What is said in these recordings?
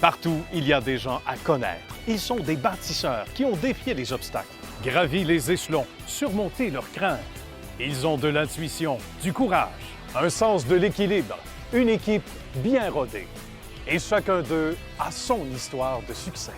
Partout, il y a des gens à connaître. Ils sont des bâtisseurs qui ont défié les obstacles, gravi les échelons, surmonté leurs craintes. Ils ont de l'intuition, du courage, un sens de l'équilibre, une équipe bien rodée. Et chacun d'eux a son histoire de succès.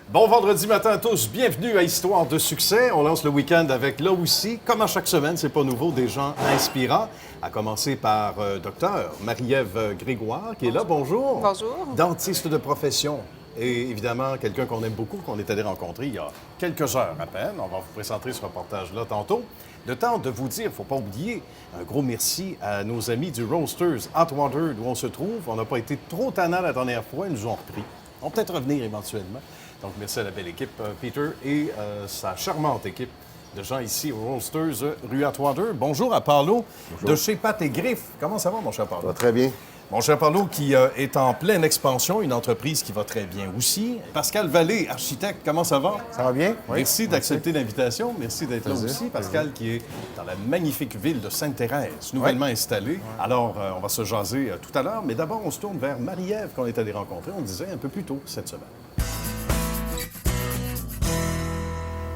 Bon vendredi matin à tous, bienvenue à Histoire de succès. On lance le week-end avec, là aussi, comme à chaque semaine, c'est pas nouveau, des gens inspirants. À commencer par Dr Marie-Ève Grégoire, qui est là. Bonjour. Bonjour. Dentiste de profession. Et évidemment, quelqu'un qu'on aime beaucoup, qu'on est allé rencontrer il y a quelques heures à peine. On va vous présenter ce reportage-là tantôt. Le temps de vous dire, il ne faut pas oublier, un gros merci à nos amis du Roasters Atwater, où on se trouve. On n'a pas été trop tannants la dernière fois, ils nous ont repris. On va peut-être revenir éventuellement. Donc, merci à la belle équipe, Peter, et sa charmante équipe de gens ici au Roasters rue Atwater. Bonjour à Paolo de chez Pat et Griffes. Comment ça va, mon cher Paolo? Ça va très bien. Mon cher Paolo, qui est en pleine expansion, une entreprise qui va très bien aussi. Pascal Vallée, architecte, comment ça va? Ça va bien? Oui. Merci d'accepter l'invitation. Merci d'être là Plaisir. aussi. Pascal, qui est dans la magnifique ville de Sainte-Thérèse, nouvellement installée. Alors, on va se jaser tout à l'heure. Mais d'abord, on se tourne vers Marie-Ève, qu'on est allé rencontrer, on le disait, un peu plus tôt cette semaine.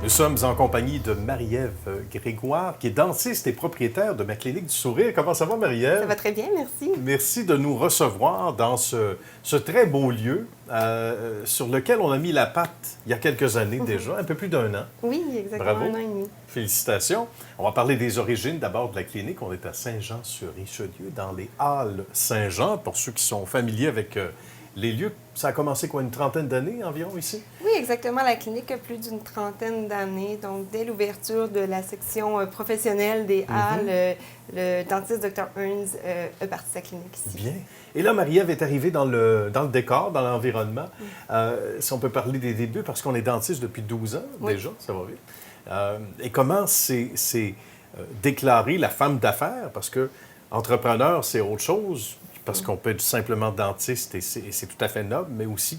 Nous sommes en compagnie de Marie-Ève Grégoire, qui est dentiste et propriétaire de ma clinique du sourire. Comment ça va, Marie-Ève? Ça va très bien, merci. Merci de nous recevoir dans ce très beau lieu sur lequel on a mis la patte il y a quelques années déjà, un peu plus d'un an. Oui, exactement. Bravo. Un an et demi. Félicitations. On va parler des origines d'abord de la clinique. On est à Saint-Jean-sur-Richelieu, dans les Halles Saint-Jean. Pour ceux qui sont familiers avec les lieux, ça a commencé quoi, une trentaine d'années environ ici? Oui, exactement. La clinique a plus d'une trentaine d'années. Donc, dès l'ouverture de la section professionnelle des Halles, le dentiste Dr Hearns a parti sa clinique ici. Bien. Et là, Marie-Ève est arrivée dans le décor, dans l'environnement. Si on peut parler des débuts, parce qu'on est dentiste depuis 12 ans déjà, ça va vite. Et comment c'est déclaré la femme d'affaires? Parce que entrepreneur, c'est autre chose, parce qu'on peut être simplement dentiste et c'est tout à fait noble, mais aussi,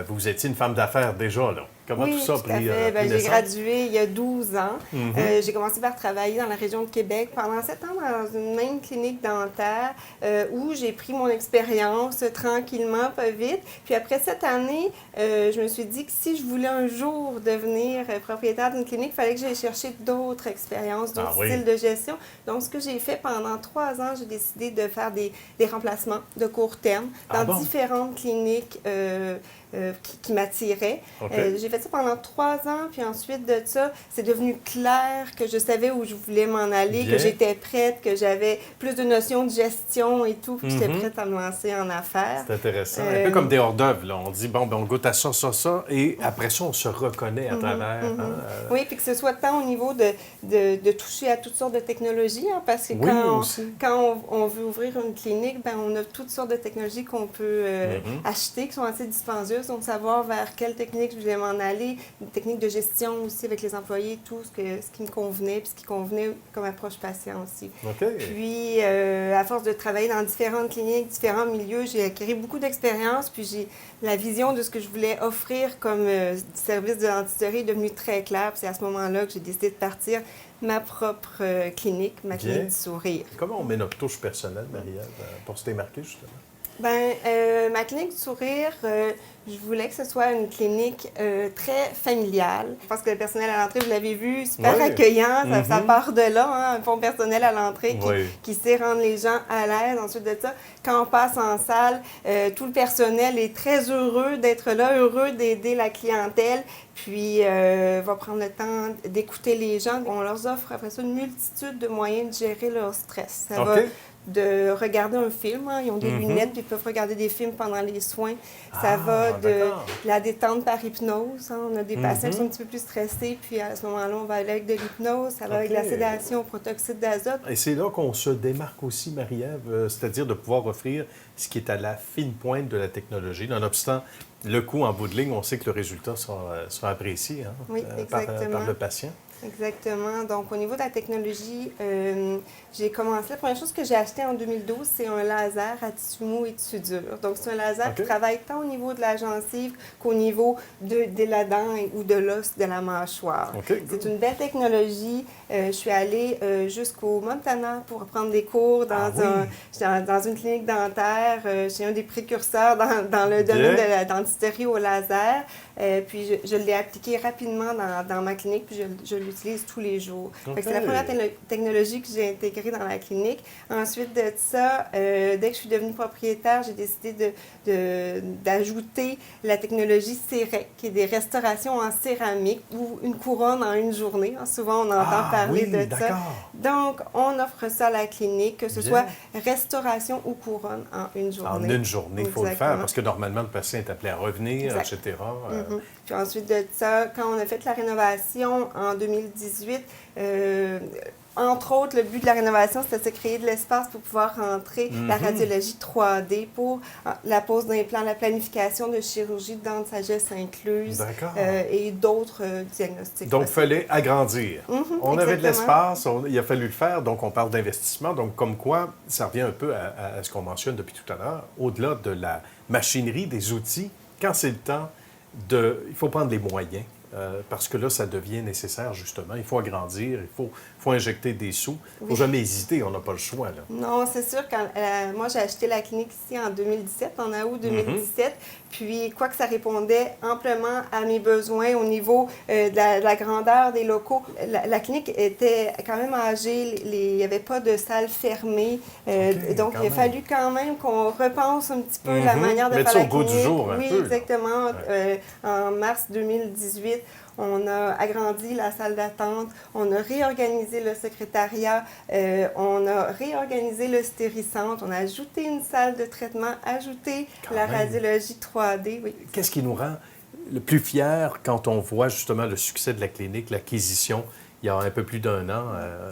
vous étiez une femme d'affaires déjà, là. Comment tout ça a pris J'ai naissance? gradué il y a 12 ans. J'ai commencé par travailler dans la région de Québec pendant 7 ans dans une même clinique dentaire où j'ai pris mon expérience tranquillement, pas vite. Puis après cette année, je me suis dit que si je voulais un jour devenir propriétaire d'une clinique, il fallait que j'aille chercher d'autres expériences, d'autres styles de gestion. Donc, ce que j'ai fait pendant 3 ans, j'ai décidé de faire des remplacements de court terme dans différentes cliniques qui m'attiraient. Okay. J'ai fait ça pendant 3 ans, puis ensuite de ça, c'est devenu clair que je savais où je voulais m'en aller, que j'étais prête, que j'avais plus de notions de gestion et tout, puis j'étais prête à me lancer en affaires. C'est intéressant. Un peu comme des hors-d'œuvre, là. On dit, bon, ben, on goûte à ça, et après ça, on se reconnaît à travers. Oui, puis que ce soit tant au niveau de toucher à toutes sortes de technologies, hein, parce que quand on veut ouvrir une clinique, ben, on a toutes sortes de technologies qu'on peut acheter, qui sont assez dispendieuses. Donc, savoir vers quelle technique je voulais m'en aller, une technique de gestion aussi avec les employés, tout ce qui me convenait, puis ce qui convenait comme approche patient aussi. Okay. Puis, à force de travailler dans différentes cliniques, différents milieux, j'ai acquis beaucoup d'expérience, puis j'ai la vision de ce que je voulais offrir comme service de dentisterie est devenue très claire. Puis c'est à ce moment-là que j'ai décidé de partir ma propre clinique, ma clinique du sourire. Comment on met notre touche personnelle, Marie-Ève, pour se démarquer, justement? Bien, ma clinique du sourire, je voulais que ce soit une clinique très familiale. Je pense que le personnel à l'entrée, vous l'avez vu, super accueillant. Ça part de là, hein, un bon personnel à l'entrée qui sait rendre les gens à l'aise. Ensuite de ça, quand on passe en salle, tout le personnel est très heureux d'être là, heureux d'aider la clientèle. Puis, va prendre le temps d'écouter les gens. On leur offre après ça une multitude de moyens de gérer leur stress. Ça va de regarder un film. Hein. Ils ont des lunettes, puis ils peuvent regarder des films pendant les soins. Ça va de la détente par hypnose. Hein. On a des patients qui sont un petit peu plus stressés, puis à ce moment-là, on va aller avec de l'hypnose. Ça va avec la sédation au protoxyde d'azote. Et c'est là qu'on se démarque aussi, Marie-Ève, c'est-à-dire de pouvoir offrir ce qui est à la fine pointe de la technologie. Nonobstant le coût en bout de ligne, on sait que le résultat sera apprécié par le patient. Exactement. Donc, au niveau de la technologie, j'ai commencé. La première chose que j'ai acheté en 2012, c'est un laser à tissu mou et tissu dur. Donc, c'est un laser qui travaille tant au niveau de la gencive qu'au niveau de la dent ou de l'os de la mâchoire. C'est une belle technologie. Je suis allée jusqu'au Montana pour prendre des cours dans une clinique dentaire. Je suis un des précurseurs dans le domaine de la dentisterie au laser. Puis, je l'ai appliqué rapidement dans ma clinique, puis je l'utilise tous les jours. C'est la première technologie que j'ai intégrée dans la clinique. Ensuite de ça, dès que je suis devenue propriétaire, j'ai décidé d'ajouter la technologie CEREC, qui est des restaurations en céramique ou une couronne en une journée. Souvent, on entend parler de ça. Donc, on offre ça à la clinique, que ce soit restauration ou couronne en une journée. En une journée, il faut le faire, parce que normalement, le patient est appelé à revenir, etc. Puis ensuite de ça, quand on a fait la rénovation en 2018, entre autres, le but de la rénovation, c'était de se créer de l'espace pour pouvoir rentrer la radiologie 3D pour la pose d'implants, la planification de chirurgie de dents de sagesse incluse et d'autres diagnostics. Donc, il fallait agrandir. On avait de l'espace, il a fallu le faire, donc on parle d'investissement. Donc, comme quoi, ça revient un peu à ce qu'on mentionne depuis tout à l'heure, au-delà de la machinerie, des outils, quand c'est le temps il faut prendre les moyens. Parce que là, ça devient nécessaire, justement. Il faut agrandir, il faut injecter des sous. Il ne faut jamais hésiter, on n'a pas le choix. Là. Non, c'est sûr. Moi, j'ai acheté la clinique ici en 2017, en août 2017. Puis, quoi que ça répondait amplement à mes besoins au niveau de la grandeur des locaux. La clinique était quand même âgée. Il n'y avait pas de salle fermée. Donc, il a fallu quand même qu'on repense un petit peu la manière de faire la clinique. Mettre ça au goût du jour un peu. Oui, exactement. En mars 2018, on a agrandi la salle d'attente, on a réorganisé le secrétariat, on a réorganisé le stéricentre, on a ajouté une salle de traitement, ajouté la radiologie 3D. Oui. Qu'est-ce qui nous rend le plus fiers quand on voit justement le succès de la clinique, l'acquisition, il y a un peu plus d'un an,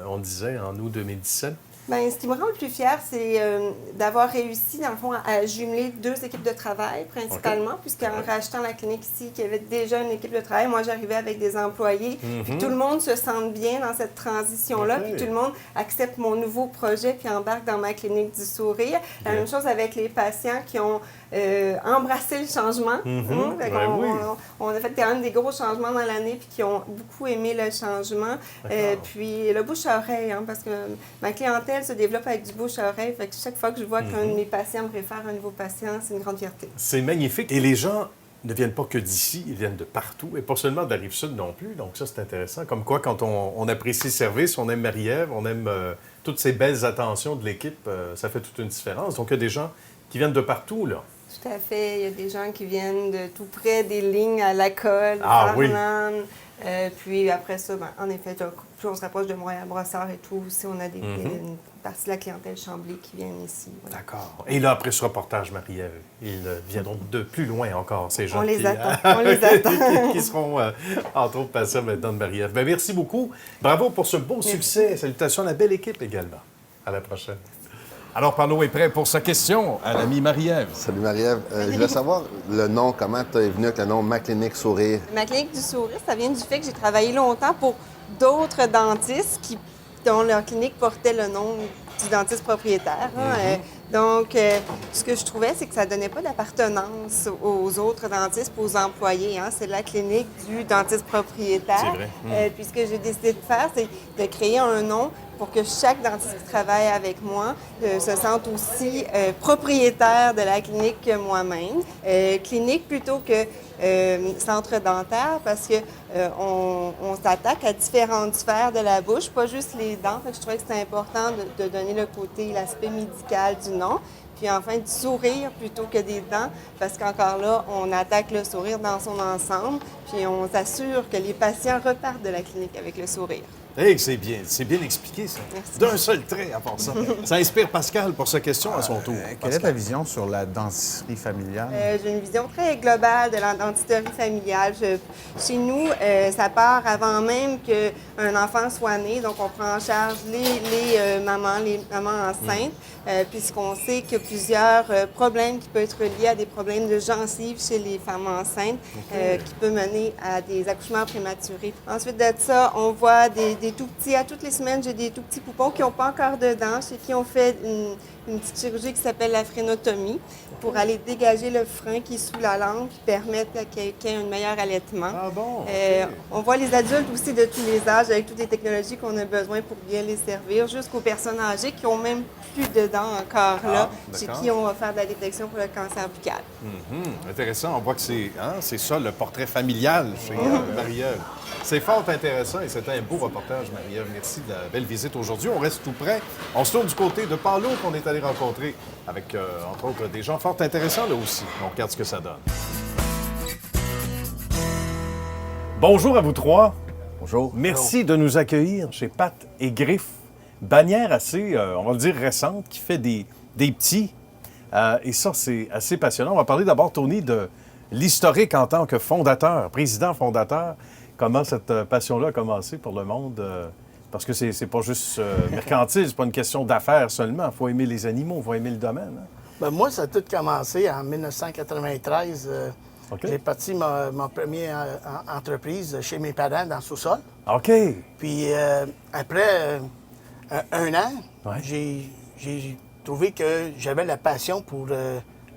on disait, en août 2017? Bien, ce qui me rend le plus fière, c'est d'avoir réussi, dans le fond, à jumeler deux équipes de travail, principalement, puisqu'en rachetant la clinique ici, qui avait déjà une équipe de travail, moi, j'arrivais avec des employés, puis tout le monde se sente bien dans cette transition-là, puis tout le monde accepte mon nouveau projet, puis embarque dans ma clinique du sourire. La même chose avec les patients qui ont embrassé le changement. On a fait quand même des gros changements dans l'année, puis qui ont beaucoup aimé le changement. Puis le bouche-à-oreille, parce que ma clientèle se développe avec du bouche-à-oreille. Fait que chaque fois que je vois qu'un de mes patients me réfère un nouveau patient, c'est une grande fierté. C'est magnifique. Et les gens ne viennent pas que d'ici, ils viennent de partout, et pas seulement de la Rive-Sud non plus. Donc ça, c'est intéressant. Comme quoi, quand on apprécie le service, on aime Marie-Ève, on aime toutes ces belles attentions de l'équipe, ça fait toute une différence. Donc il y a des gens qui viennent de partout, là. Tout à fait. Il y a des gens qui viennent de tout près des lignes à la colle, puis après ça, en effet, plus on se rapproche de Montréal-Brossard et tout, aussi, on a une partie de la clientèle Chambly qui viennent ici. Voilà. D'accord. Et là, après ce reportage, Marie-Ève, ils viendront de plus loin encore, ces gens on les attend. qui seront, entre autres, patients maintenant de Marie-Ève. Bien, merci beaucoup. Bravo pour ce beau succès. Salutations à la belle équipe également. À la prochaine. Alors, Pano est prêt pour sa question à l'amie Marie-Ève. Salut Marie-Ève. Je voulais savoir le nom, comment tu es venu avec le nom Ma Clinique Sourire? Ma Clinique du Sourire, ça vient du fait que j'ai travaillé longtemps pour d'autres dentistes dont leur clinique portait le nom du dentiste propriétaire. Donc, ce que je trouvais, c'est que ça ne donnait pas d'appartenance aux autres dentistes, aux employés. C'est la clinique du dentiste propriétaire. C'est vrai. Puis, ce que j'ai décidé de faire, c'est de créer un nom pour que chaque dentiste qui travaille avec moi se sente aussi propriétaire de la clinique que moi-même. Clinique plutôt que centre dentaire, parce que on s'attaque à différentes sphères de la bouche, pas juste les dents. Fait que je trouvais que c'était important de donner le côté, l'aspect médical du nom. Puis enfin, du sourire plutôt que des dents, parce qu'encore là, on attaque le sourire dans son ensemble, puis on s'assure que les patients repartent de la clinique avec le sourire. Hey, c'est bien expliqué, ça. Merci. D'un seul trait, à part ça. Ça inspire Pascal pour sa question à son tour. Quelle est ta vision sur la dentisterie familiale? J'ai une vision très globale de la dentisterie familiale. Chez nous, ça part avant même qu'un enfant soit né. Donc, on prend en charge les mamans enceintes, puisqu'on sait qu'il y a plusieurs problèmes qui peuvent être liés à des problèmes de gencives chez les femmes enceintes, qui peuvent mener à des accouchements prématurés. Ensuite de ça, on voit des tout petits, à toutes les semaines, j'ai des tout petits poupons qui n'ont pas encore de dents, chez qui on fait une petite chirurgie qui s'appelle la phrénotomie pour aller dégager le frein qui est sous la langue, qui permet qu'il y ait un meilleur allaitement. Ah bon? On voit les adultes aussi de tous les âges avec toutes les technologies qu'on a besoin pour bien les servir, jusqu'aux personnes âgées qui ont même plus de dents encore là, chez qui on va faire de la détection pour le cancer buccal. Intéressant. On voit que c'est ça, le portrait familial chez Marie-Ève. C'est fort intéressant et c'était un beau reportage, Marie-Ève. Merci de la belle visite aujourd'hui. On reste tout près. On se tourne du côté de Paolo qu'on est allé rencontrer avec, entre autres, des gens fort intéressants là aussi. On regarde ce que ça donne. Bonjour à vous trois. Bonjour. Merci de nous accueillir chez Pat et Griff. Bannière assez, on va le dire, récente, qui fait des petits. Et ça, c'est assez passionnant. On va parler d'abord, Tony, de l'historique en tant que fondateur, président fondateur. Comment cette passion-là a commencé pour le monde? Parce que c'est pas juste mercantile, c'est pas une question d'affaires seulement. Il faut aimer les animaux, il faut aimer le domaine. Hein? Ben, moi, ça a tout commencé en 1993. OK. J'ai parti ma première entreprise chez mes parents dans le sous-sol. OK. Puis après un an, Ouais. j'ai trouvé que j'avais la passion pour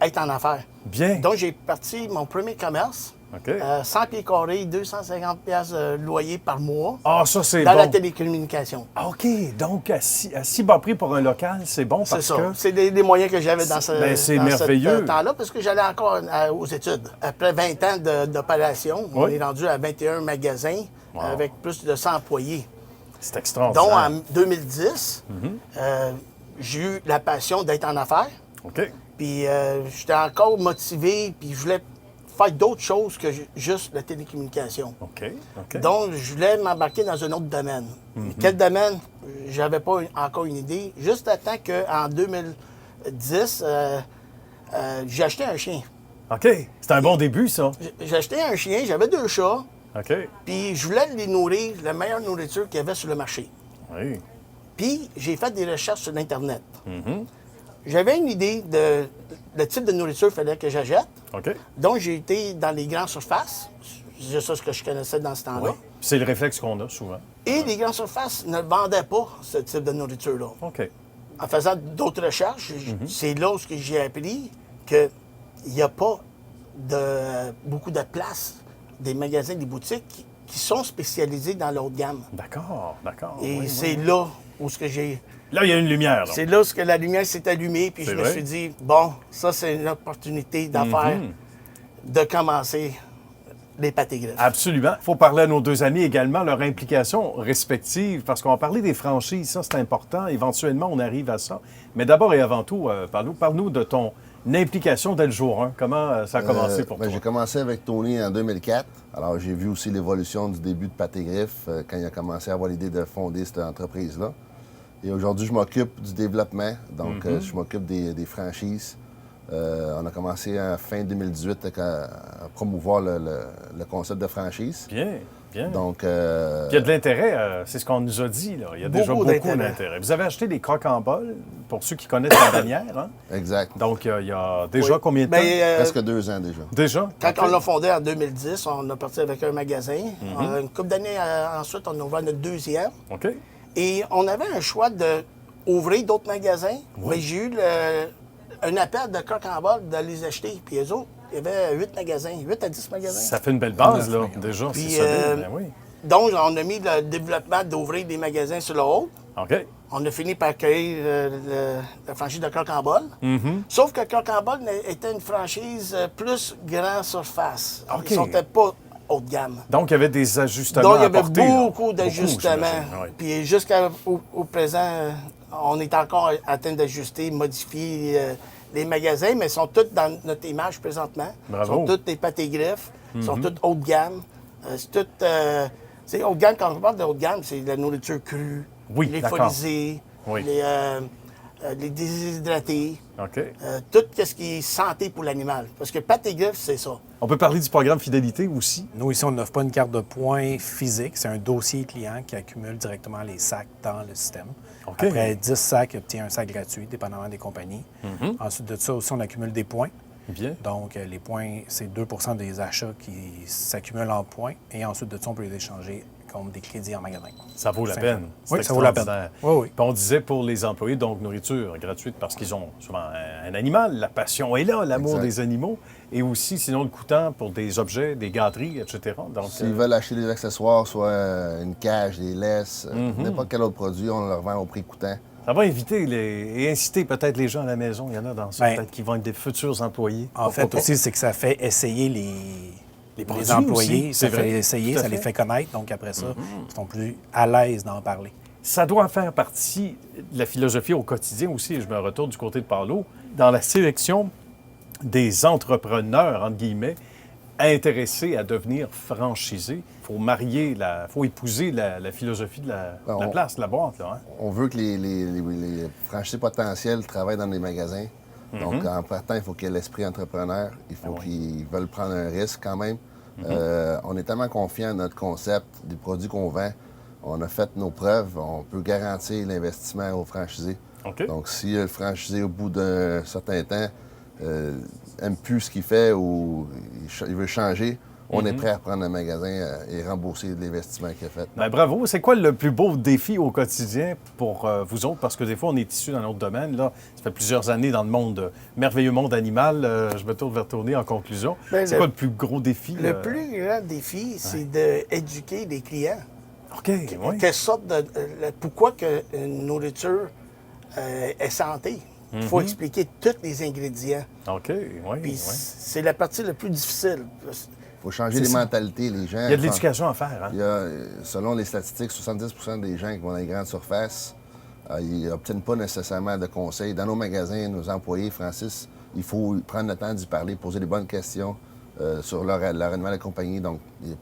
être en affaires. Bien. Donc, j'ai parti mon premier commerce. OK. 100 pieds carrés, 250 piastres de loyer par mois Ah, ça, c'est dans bon. la télécommunication. Ah, OK. Donc, à si bas prix pour un local, c'est bon C'est parce ça. que... C'est des moyens que j'avais dans Ben, c'est dans merveilleux. ce temps-là parce que j'allais encore aux études. Après 20 ans d'opération, on Oui. est rendu à 21 magasins avec plus de 100 employés. C'est extraordinaire. Donc, en 2010, j'ai eu la passion d'être en affaires. OK. Puis j'étais encore motivé, puis je voulais faire d'autres choses que juste la télécommunication. OK. OK. Donc, je voulais m'embarquer dans un autre domaine. Quel domaine? J'avais pas encore une idée. Juste à temps qu'en 2010, j'ai acheté un chien. OK. C'est un bon début, ça. J'ai acheté un chien, j'avais 2 chats, OK. puis je voulais les nourrir, la meilleure nourriture qu'il y avait sur le marché. Oui. Puis, j'ai fait des recherches sur Internet. J'avais une idée de le type de nourriture qu'il fallait que j'achète. OK. Donc, j'ai été dans les grandes surfaces. C'est ça ce que je connaissais dans ce temps-là. Oui. C'est le réflexe qu'on a souvent. Et les grandes surfaces ne vendaient pas ce type de nourriture-là. OK. En faisant d'autres recherches, c'est là où j'ai appris qu'il n'y a pas beaucoup de places, des magasins, des boutiques qui sont spécialisés dans la haute gamme. D'accord. D'accord. Et Oui, c'est oui. là où ce que j'ai... Là, il y a une lumière. Là. C'est là où la lumière s'est allumée, puis C'est je me vrai? suis dit, bon, ça, c'est une opportunité d'affaires de commencer les pâtes et griffes. Absolument. Il faut parler à nos deux amis également, leur implication respective, parce qu'on va parler des franchises, ça c'est important. Éventuellement, on arrive à ça. Mais d'abord et avant tout, parle-nous de ton implication dès le jour 1. Comment ça a commencé pour toi? J'ai commencé avec Tony en 2004. Alors, j'ai vu aussi l'évolution du début de Pâtes et Griffes quand il a commencé à avoir l'idée de fonder cette entreprise-là. Et aujourd'hui, je m'occupe du développement. Donc, je m'occupe des franchises. On a commencé en fin 2018 à promouvoir le concept de franchise. Bien, bien. Donc, Puis il y a de l'intérêt, c'est ce qu'on nous a dit. Là. Il y a déjà Beaucoup beaucoup d'intérêt. d'intérêt. Vous avez acheté des crocs en bol, pour ceux qui connaissent la bannière. Hein? exact. Donc, il y a déjà Oui. combien de temps? Ben, Presque 2 ans déjà. Déjà? quand OK. on l'a fondé en 2010, on a parti avec un magasin. Une couple d'années ensuite, on a ouvert notre deuxième. OK. Et on avait un choix d'ouvrir d'autres magasins, mais j'ai eu un appel de coq en bol de les acheter. Puis eux autres, il y avait 8 magasins, 8 à 10 magasins. Ça fait une belle base, là, déjà. Puis, C'est solide. Ben oui. Donc, on a mis le développement d'ouvrir des magasins sur le haut. OK. On a fini par accueillir la franchise de Coq en bol. Sauf que Coq en bol était une franchise plus grande surface. Ah, OK. Ils ne sont pas haut de gamme. Donc, il y avait des ajustements Donc, il y à avait apporter, là. beaucoup d'ajustements. j'imagine, oui. Puis jusqu'au présent, on est encore en train d'ajuster, modifier les magasins, mais ils sont tous dans notre image présentement. Bravo. Ils sont tous des pâtes et griffes, ils sont tous haut de gamme. C'est tout C'est haut de gamme, quand on parle de haut de gamme, c'est la nourriture crue, Oui, les d'accord. folisés, Oui. les déshydratés, OK. tout ce qui est santé pour l'animal. Parce que pâte et griffe, c'est ça. On peut parler du programme Fidélité aussi. Nous, ici, on n'offre pas une carte de points physique. C'est un dossier client qui accumule directement les sacs dans le système. OK. Après 10 sacs, il obtient un sac gratuit, dépendamment des compagnies. Ensuite de ça aussi, on accumule des points. Bien. Donc, les points, c'est 2 des achats qui s'accumulent en points. Et ensuite de ça, on peut les échanger contre des crédits en magasin. Ça vaut la C'est peine. Oui, C'est ça vaut la peine. extraordinaire. Oui, oui. Puis on disait pour les employés, donc nourriture gratuite parce qu'ils ont souvent un animal. La passion est là, l'amour Exact. des animaux. Et aussi, sinon, le coûtant pour des objets, des gâteries, etc. Donc, S'ils veulent acheter des accessoires, soit une cage, des laisses, n'importe quel autre produit, on leur vend au prix coûtant. ça va inviter et inciter peut-être les gens à la maison. Il y en a dans ça, Ben, peut-être qui vont être des futurs employés. En fait, Pourquoi pas? aussi, c'est que ça fait essayer les produits employés. aussi, Ça c'est fait vrai. essayer, Tout à ça les fait. fait connaître. Donc, après ça, ils sont plus à l'aise d'en parler. Ça doit faire partie de la philosophie au quotidien aussi, et je me retourne du côté de Paulo, dans la sélection des entrepreneurs, entre guillemets, intéressés à devenir franchisés. Il faut faut épouser la philosophie de la place, de la boîte. Là, hein? On veut que les franchisés potentiels travaillent dans les magasins. Donc, en partant, il faut qu'il y ait l'esprit entrepreneur. Il faut qu'ils veulent prendre un risque quand même. On est tellement confiants dans notre concept, des produits qu'on vend. On a fait nos preuves. On peut garantir l'investissement aux franchisés. OK. Donc, si le franchisé, au bout d'un certain temps, aime plus ce qu'il fait ou il veut changer, on est prêt à reprendre le magasin et rembourser l'investissement qu'il a fait. Ben, bravo. C'est quoi le plus beau défi au quotidien pour vous autres? Parce que des fois, on est issus dans notre domaine. Là, ça fait plusieurs années dans le monde, merveilleux monde animal. Je me tourne vers Tony en conclusion. Ben, c'est quoi le plus gros défi? Le plus grand défi, c'est d'éduquer les clients. OK, oui. Quelle sorte pourquoi que une nourriture est santé. Il faut expliquer tous les ingrédients. OK, oui. Puis oui. c'est la partie la plus difficile. Il faut changer les mentalités. Les gens, Il y a de l'éducation à faire. Hein? Il y a, selon les statistiques, 70 des gens qui vont dans les grandes surfaces, ils n'obtiennent pas nécessairement de conseils. Dans nos magasins, nos employés, Francis, il faut prendre le temps d'y parler, poser les bonnes questions sur leur animal de compagnie. Donc,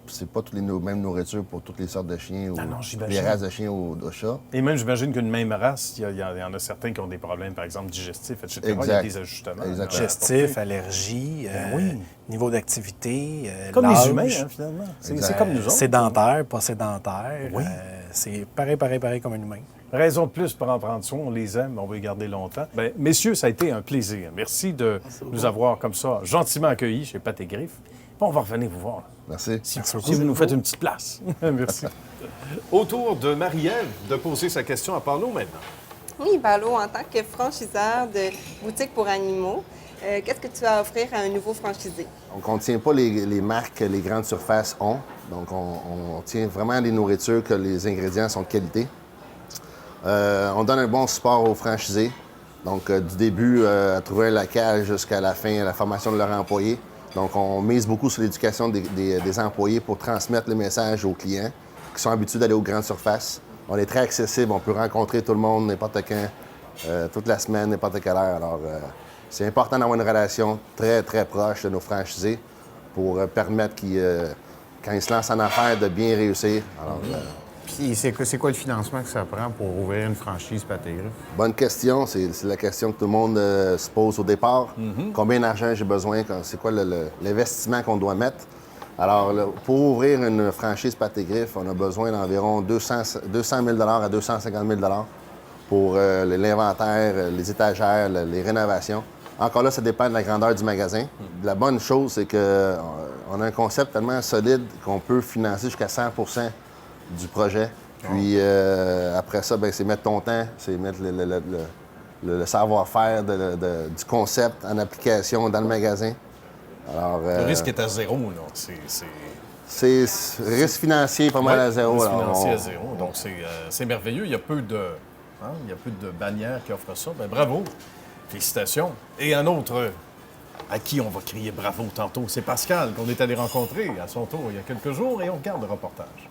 c'est pas toutes les mêmes nourritures pour toutes les sortes de chiens ou non, j'imagine. les races de chiens ou de chats. Et même, j'imagine qu'une même race, il y en a certains qui ont des problèmes, par exemple, digestifs, etc. Il y a Exact. des ajustements. Exactement. Digestif, allergie, oui. niveau d'activité, Comme l'âge, les humains, hein, finalement. C'est Exact. comme nous autres. sédentaire, pas sédentaire. Oui. C'est pareil comme un humain. Raison de plus pour en prendre soin. On les aime, on veut les garder longtemps. Bien, messieurs, ça a été un plaisir. Merci de nous avoir comme ça gentiment accueillis chez Pâtes et Griffes. Puis on va revenir vous voir. Merci. Si vous nous faites une petite place. Merci. Au tour de Marie-Ève de poser sa question à Paulo maintenant. Oui, Paulo, en tant que franchiseur de boutique pour animaux, qu'est-ce que tu vas offrir à un nouveau franchisé? Donc, on ne tient pas les marques que les grandes surfaces ont. Donc, on tient vraiment les nourritures que les ingrédients sont de qualité. On donne un bon support aux franchisés. Donc, du début à trouver un locage jusqu'à la fin, la formation de leurs employés. Donc, on mise beaucoup sur l'éducation des employés pour transmettre le message aux clients qui sont habitués d'aller aux grandes surfaces. On est très accessible, on peut rencontrer tout le monde n'importe quand, toute la semaine, n'importe quelle heure. Alors, c'est important d'avoir une relation très, très proche de nos franchisés pour permettre quand ils se lancent en affaires, de bien réussir. Alors, Puis c'est quoi le financement que ça prend pour ouvrir une franchise Pâtes et Griffes? bonne question. C'est la question que tout le monde se pose au départ. Combien d'argent j'ai besoin? C'est quoi l'investissement qu'on doit mettre? Alors, pour ouvrir une franchise Pâtes et Griffes, on a besoin d'environ 200 000 à 250 000 pour l'inventaire, les étagères, les rénovations. Encore là, ça dépend de la grandeur du magasin. La bonne chose, c'est qu'on a un concept tellement solide qu'on peut financer jusqu'à 100 du projet. Puis après ça, c'est mettre ton temps, c'est mettre le savoir-faire du concept en application dans le magasin. Alors, Le risque est à zéro, là. c'est risque financier pas mal à zéro. Risque Alors, financier à zéro. Donc, c'est merveilleux. Il y a peu de bannières qui offrent ça. Bien, bravo. Félicitations. Et un autre à qui on va crier bravo tantôt, c'est Pascal qu'on est allé rencontrer à son tour il y a quelques jours et on regarde le reportage.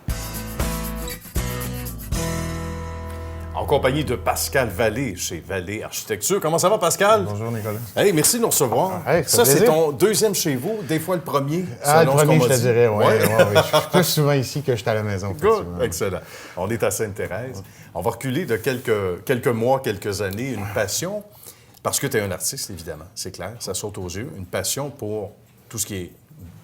en compagnie de Pascal Vallée chez Vallée Architecture. Comment ça va, Pascal? Bonjour, Nicolas. Hey, merci de nous recevoir. Hey, ça, c'est plaisir. ton deuxième chez vous, des fois le premier. Ah, le selon ce premier, qu'on je m'a te dit. dirais, oui. Ouais. Je suis plus souvent ici que je suis à la maison. Good, effectivement. excellent. On est à Sainte-Thérèse. On va reculer de quelques mois, quelques années, une passion, parce que tu es un artiste, évidemment, c'est clair, ça saute aux yeux, une passion pour tout ce qui est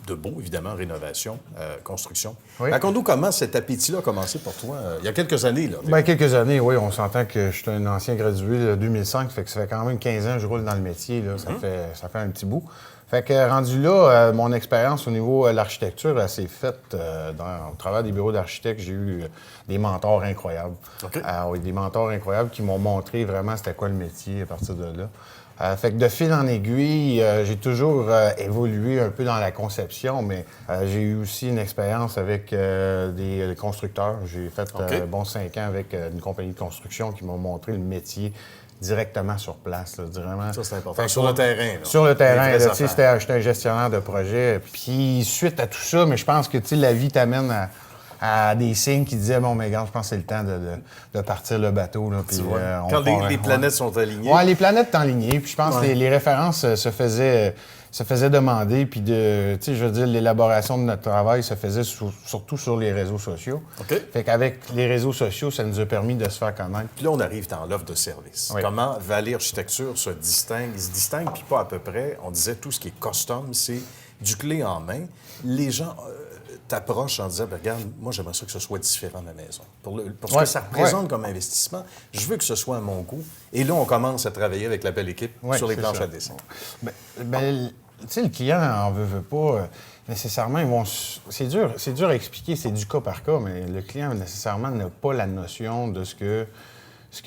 de beau, évidemment, rénovation, construction. Oui. Raconte-nous comment cet appétit-là a commencé pour toi, il y a quelques années. Là. Bien, quelques années, oui. On s'entend que je suis un ancien gradué de 2005, fait que ça fait quand même 15 ans que je roule dans le métier. Là. Ça fait un petit bout. Fait que rendu là, mon expérience au niveau de l'architecture, elle s'est faite au travers des bureaux d'architectes. J'ai eu des mentors incroyables. OK. Oui, des mentors incroyables qui m'ont montré vraiment c'était quoi le métier à partir de là. Fait que de fil en aiguille, j'ai toujours évolué un peu dans la conception, mais j'ai eu aussi une expérience avec des constructeurs. J'ai fait bon 5 ans avec une compagnie de construction qui m'ont montré le métier directement sur place. Là, vraiment. Ça, c'est important. Sur le terrain. Là. Sur le terrain. Les vraies J'étais un gestionnaire de projet. Puis suite à tout ça, mais je pense que la vie t'amène à des signes qui disaient, bon, mais regarde, je pense que c'est le temps de partir le bateau. Là, puis, Quand les planètes sont alignées. Oui, les planètes sont alignées. Puis je pense que les références se faisaient demander. Puis je veux dire, l'élaboration de notre travail se faisait surtout sur les réseaux sociaux. OK. Fait qu'avec les réseaux sociaux, ça nous a permis de se faire connaître. Puis là, on arrive dans l'offre de service. Oui. Comment Vallée Architecture se distingue? Il se distingue, puis pas à peu près. On disait tout ce qui est custom, c'est du clé en main. Les gens t'approchent en disant, ben, regarde, moi, j'aimerais ça que ce soit différent de la maison. Pour ce que ça représente comme investissement, je veux que ce soit à mon goût. Et là, on commence à travailler avec la belle équipe sur les planches à dessin. Ben, tu sais, le client en veut pas. Nécessairement, c'est dur à expliquer, c'est du cas par cas, mais le client, nécessairement, n'a pas la notion de ce que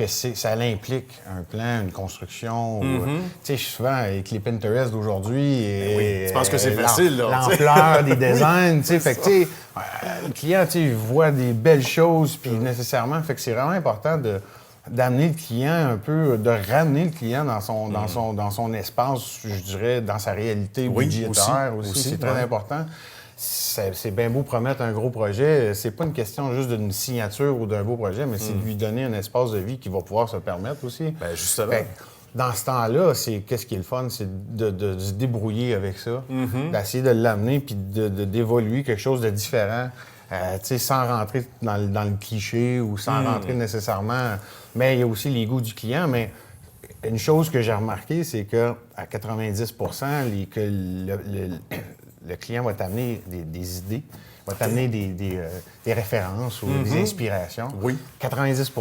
ça implique, un plan, une construction. Tu sais, souvent, avec les Pinterest d'aujourd'hui... Tu penses que c'est facile, là? L'ampleur des designs, tu sais. Fait que, tu sais, le client, tu sais, il voit des belles choses, puis nécessairement, fait que c'est vraiment important d'amener le client un peu, de ramener le client dans son espace, je dirais, dans sa réalité budgétaire aussi. C'est très important. C'est bien beau promettre un gros projet. C'est pas une question juste d'une signature ou d'un beau projet, mais c'est de lui donner un espace de vie qui va pouvoir se permettre aussi. Bien, justement. Dans ce temps-là, qu'est-ce qui est le fun? C'est de se débrouiller avec ça, d'essayer de l'amener puis d'évoluer quelque chose de différent, sans rentrer dans le cliché ou sans rentrer nécessairement... Mais il y a aussi les goûts du client, mais une chose que j'ai remarqué, c'est qu'à 90 le client va t'amener des idées, va t'amener des références ou des inspirations. Oui. 90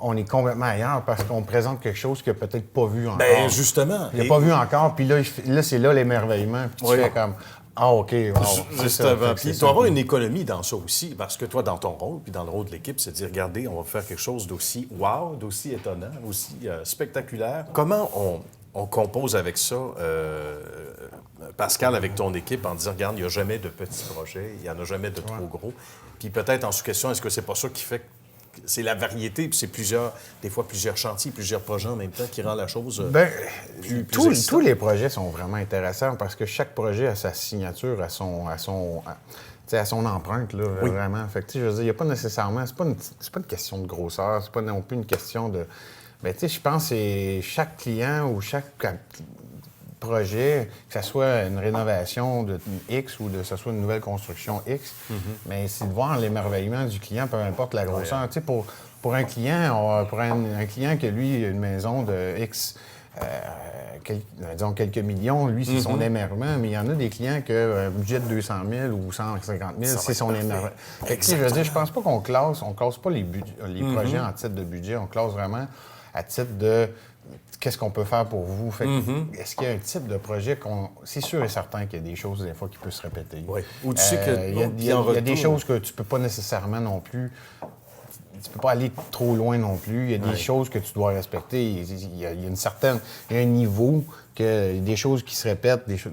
on est complètement ailleurs parce qu'on présente quelque chose qu'il n'a peut-être pas vu encore. Bien, justement. Il n'a pas vu encore, puis là, c'est là l'émerveillement. Puis tu fais comme, ah, OK, wow. Justement. Puis tu vas avoir une économie dans ça aussi, parce que toi, dans ton rôle, puis dans le rôle de l'équipe, c'est de dire, regardez, on va faire quelque chose d'aussi wow, d'aussi étonnant, aussi spectaculaire. Comment on compose avec ça, Pascal, avec ton équipe, en disant, regarde, il n'y a jamais de petits projets, il n'y en a jamais de trop gros. Puis peut-être en sous-question, est-ce que c'est pas ça qui fait que c'est la variété, puis c'est des fois plusieurs chantiers, plusieurs projets en même temps qui rend la chose plus tous les projets sont vraiment intéressants parce que chaque projet a sa signature, à son empreinte, là, vraiment. Fait que, je veux dire, il n'y a pas nécessairement... C'est pas une question de grosseur, c'est pas non plus une question de... Mais tu sais, je pense que c'est chaque client ou chaque projet, que ce soit une rénovation de X ou que ce soit une nouvelle construction X, mais c'est de voir l'émerveillement du client, peu importe la grosseur. Tu sais, pour un client, un client qui, lui, a une maison de X, disons quelques millions, lui, c'est son émerveillement, mais il y en a des clients qui ont un budget de 200 000 ou 150 000, c'est son émerveillement. Fait que, je veux dire, je pense pas qu'on classe pas les projets en titre de budget, on classe vraiment à titre de qu'est-ce qu'on peut faire pour vous. Fait que, est-ce qu'il y a un type de projet c'est sûr et certain qu'il y a des choses, des fois, qui peuvent se répéter. Oui. Ou tu sais que... Il y a des choses que tu peux pas nécessairement non plus... Tu peux pas aller trop loin non plus. Il y a des choses que tu dois respecter. Il y a un niveau qu'il y a des choses qui se répètent, des choses...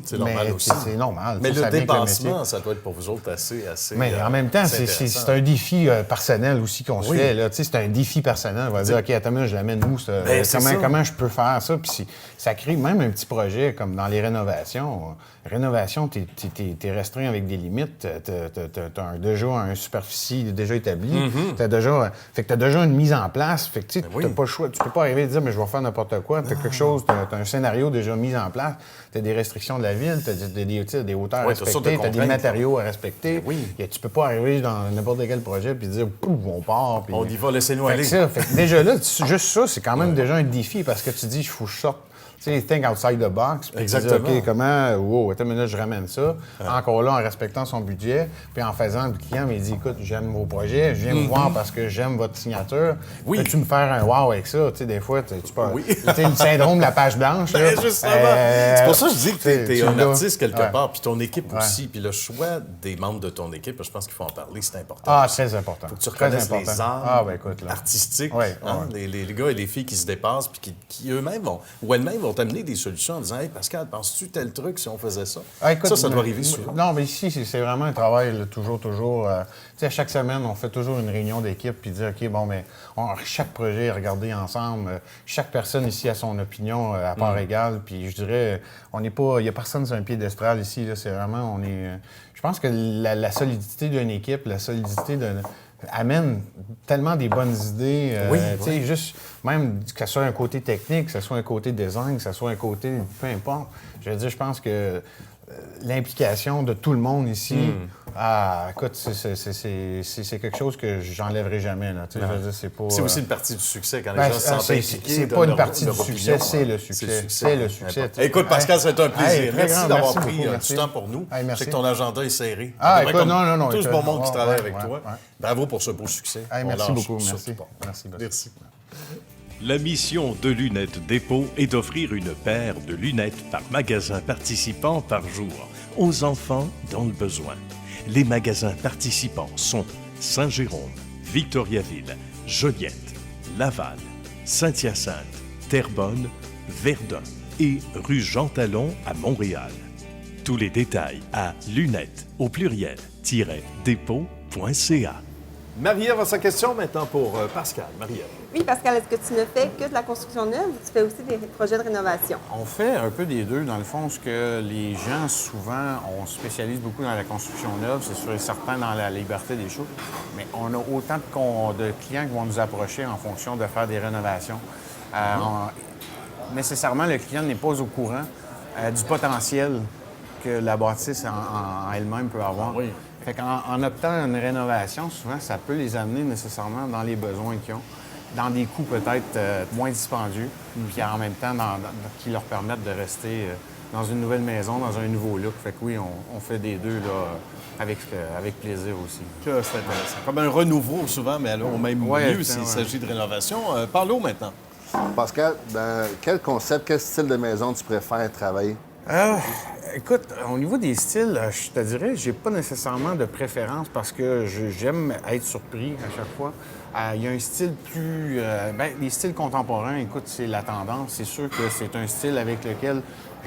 C'est normal mais aussi. C'est normal. Mais tu sais, le ça vient avec dépassement, métier. ça doit être pour vous autres assez Mais en même temps, c'est intéressant. un défi personnel aussi qu'on se fait. Là. Tu sais, c'est un défi personnel. On va dire, OK, attends, je l'amène où? Ben, c'est ça. Comment je peux faire ça? Puis ça crée même un petit projet comme dans les rénovations. Rénovation, t'es restreint avec des limites. T'as déjà une superficie déjà établie. Fait que t'as déjà une mise en place. Fait que tu sais, t'as pas le choix. Tu peux pas arriver et dire, mais je vais faire n'importe quoi. T'as quelque chose, t'as un scénario déjà mis en place. T'as des restrictions de la ville, t'as des hauteurs à Ouais, toutes sortes de respecter, t'as des contraintes. matériaux à respecter. Et tu peux pas arriver dans n'importe quel projet puis dire, pouf, on part. Puis... On y va, laissez-nous Fait que aller. fait que déjà là, juste ça, c'est quand même déjà un défi parce que tu dis, il faut que je sorte. Tu sais, think outside the box. Puis tu dis, Exactement. OK, comment, wow, attends une minute, je ramène ça. Encore là, en respectant son budget, puis en faisant, le client me dit, écoute, j'aime vos projets, je viens vous voir parce que j'aime votre signature. Oui. Peux-tu me faire un wow avec ça? Tu sais, des fois, tu peux. Tu sais, le syndrome de la page blanche. Là, Justement. C'est pour ça que je dis que t'es tu un l'as. artiste quelque Ouais. part, puis ton équipe aussi, puis le choix des membres de ton équipe, je pense qu'il faut en parler, c'est important. Ah, très important. Faut que tu Très reconnaisses les important. arts Ah, ben écoute, là. artistiques, Ouais, hein, ouais. les gars et les filles qui se dépassent, puis qui eux-mêmes vont, ou elles-mêmes vont t'amener des solutions en disant, hey Pascal, penses-tu tel truc si on faisait ça? Ah, écoute, ça doit arriver souvent. Non, mais ici, c'est vraiment un travail, là, toujours. Tu sais, à chaque semaine, on fait toujours une réunion d'équipe puis dire, OK, bon, mais chaque projet est regardé ensemble. Chaque personne ici a son opinion à part égale. Puis je dirais, on n'est pas. Il n'y a personne sur un piédestal ici. Là, c'est vraiment. Je pense que la solidité d'une équipe, la solidité amène tellement des bonnes idées. Tu sais, juste, même que ce soit un côté technique, que ce soit un côté design, que ce soit un côté, peu importe. Je veux dire, je pense que l'implication de tout le monde ici, écoute, c'est quelque chose que j'enlèverai jamais. Là. Tu sais, je veux dire, c'est pas... C'est aussi une partie du succès quand les Ben, gens se sentent impliqués. c'est dans pas une leur- partie du leur succès, opinion, c'est hein. le succès. C'est le succès. Écoute, Pascal, c'est un plaisir. Hey, très merci grand, d'avoir merci pris beaucoup, du merci. temps pour nous. Hey, Je merci. sais que ton agenda est serré. Ah, À peu près écoute, comme non. tout ce bon monde qui ouais, travaille ouais, avec toi. ouais. Bravo pour ce beau succès. Hey, On merci lâche beaucoup, surtout merci. pas. Merci. Merci. La mission de Lunettes Dépôt est d'offrir une paire de lunettes par magasin participant par jour aux enfants dans le besoin. Les magasins participants sont Saint-Jérôme, Victoriaville, Joliette, Laval, Saint-Hyacinthe, Terrebonne, Verdun et rue Jean Talon à Montréal. Tous les détails à lunettes au pluriel-dépôt.ca. Marie-Ève a sa question maintenant pour Pascal. Marie-Ève. Oui, Pascal, est-ce que tu ne fais que de la construction neuve ou tu fais aussi des projets de rénovation? On fait un peu des deux. Dans le fond, ce que les gens, souvent, on se spécialise beaucoup dans la construction neuve, c'est sûr et certain dans la liberté des choses, mais on a autant de clients qui vont nous approcher en fonction de faire des rénovations. Nécessairement, le client n'est pas au courant du potentiel que la bâtisse en elle-même peut avoir. Oui. Fait qu'en optant une rénovation, souvent, ça peut les amener nécessairement dans les besoins qu'ils ont, dans des coûts peut-être moins dispendieux, puis en même temps qui leur permettent de rester dans une nouvelle maison, dans un nouveau look. Fait que oui, on fait des deux là, avec plaisir aussi. C'est intéressant. Comme un renouveau souvent, mais alors au même Ouais, lieu s'il ouais. s'agit de rénovation. Parlons maintenant. Pascal, dans quel concept, quel style de maison tu préfères travailler? Écoute, au niveau des styles, je te dirais, j'ai pas nécessairement de préférence parce que j'aime être surpris à chaque fois. Il y a un style plus... les styles contemporains, écoute, c'est la tendance. C'est sûr que c'est un style avec lequel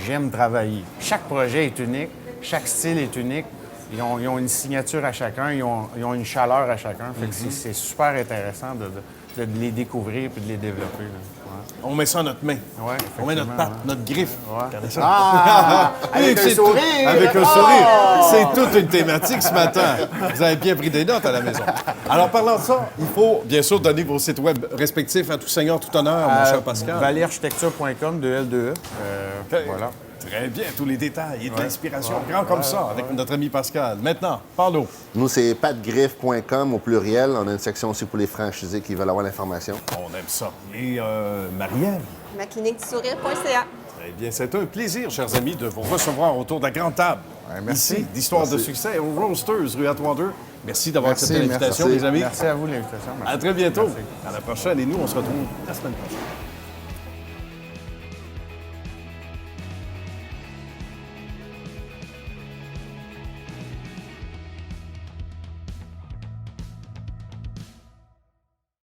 j'aime travailler. Chaque projet est unique, chaque style est unique. Ils ont une signature à chacun, ils ont une chaleur à chacun. Fait que c'est super intéressant de les découvrir et de les développer. Là. Ouais. On met ça à notre main. Ouais, On met notre patte, notre griffe. Ouais. Regardez ça. Avec un C'est sourire! tout- avec un sourire. C'est toute une thématique ce matin. Vous avez bien pris des notes à la maison. Alors, parlant de ça, il faut bien sûr donner vos sites web respectifs à tout seigneur, tout honneur, mon cher Pascal. Valierarchitecture.com de L2E. Voilà. Très bien, tous les détails et de l'inspiration grand comme ça avec notre ami Pascal. Maintenant, parlons. Nous, c'est patgriffe.com au pluriel. On a une section aussi pour les franchisés qui veulent avoir l'information. On aime ça. Et Marie-Ève? Macliniquedusourire.ca. Très bien, c'est un plaisir, chers amis, de vous recevoir autour de la grande table. merci. Ici, d'Histoire de succès au Roasters, rue Atwater. Merci d'avoir accepté l'invitation, merci. les amis. Merci à vous, l'invitation. À très bientôt. Merci. À la prochaine. Et nous, on se retrouve la semaine prochaine.